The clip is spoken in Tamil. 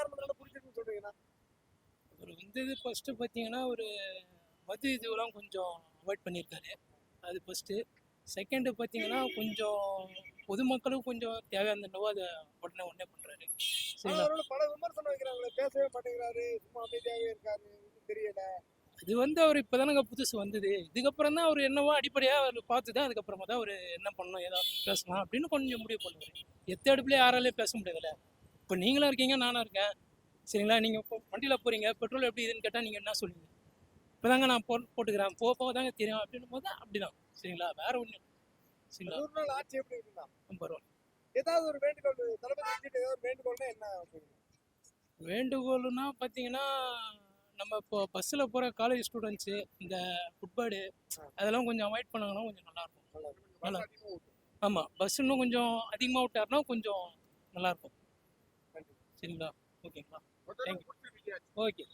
காரணத்தினால பிடிச்சிருக்குன்னு சொல்றீங்கன்னா? அவர் வந்தது ஃபர்ஸ்ட்டு பார்த்தீங்கன்னா, ஒரு மது இதுவெல்லாம் கொஞ்சம் அவாய்ட் பண்ணியிருக்காரு. அது ஃபர்ஸ்ட்டு. செகண்டு பார்த்தீங்கன்னா, கொஞ்சம் பொதுமக்களுக்கு கொஞ்சம் தேவையானதுன்னவோ அத உடனே பண்றாரு. சரிங்களா? அவரோட பல விமர்சனம் வைக்கிறாங்களே, பேசவே மாட்டேங்கிறாரு, சும்மா அமைதியாவே இருக்காரு, ஒண்ணும் தெரியல. அது அவர் இப்பதானங்க புதுசு வந்தது. இதுக்கப்புறம் தான் அவரு என்னவோ அடிப்படையா அவரு பார்த்து தான் அதுக்கப்புறமா தான் அவரு என்ன பண்ணணும், ஏதா பேசலாம் அப்படின்னு கொஞ்சம் முடிவு பண்ணுவாரு. எத்த அடுப்புலயே யாராலயும் பேச முடியாதுல்ல. இப்ப நீங்களும் இருக்கீங்க, நானும் இருக்கேன். சரிங்களா? நீங்க இப்போ வண்டியில போறீங்க, பெட்ரோல் எப்படி இதுன்னு கேட்டா நீங்க என்ன சொல்லுவீங்க? இப்பதாங்க நான் போட்டுக்கிறேன். போக போக தாங்க தெரியும் அப்படின்னும் போது அப்படிதான். சரிங்களா? வேற ஒண்ணும் இல்ல. சரிங்களா? 100 நாள் ஆட்சி எப்படி இருக்குன்னா? பரவாயில்ல. ஏதாவது ஒரு வேண்டுகோள் தளபதி விஜய்ட்ட ஏதாவது ஒரு வேண்டுகோள்னா என்ன சொல்லுங்க? வேண்டுகோள்னா பார்த்தீங்கன்னா, நம்ம இப்போ பஸ்ஸில் போகிற காலேஜ் ஸ்டூடெண்ட்ஸு இந்த ஃபுட்பேர்டு அதெல்லாம் கொஞ்சம் அவாய்ட் பண்ணாங்கன்னா கொஞ்சம் நல்லாயிருக்கும். நல்லா ஆமாம், பஸ் இன்னும் கொஞ்சம் அதிகமாக விட்டாருன்னா கொஞ்சம் நல்லாயிருக்கும். சரிங்களா? ஓகேங்களா? தேங்க்யூ. ஓகே.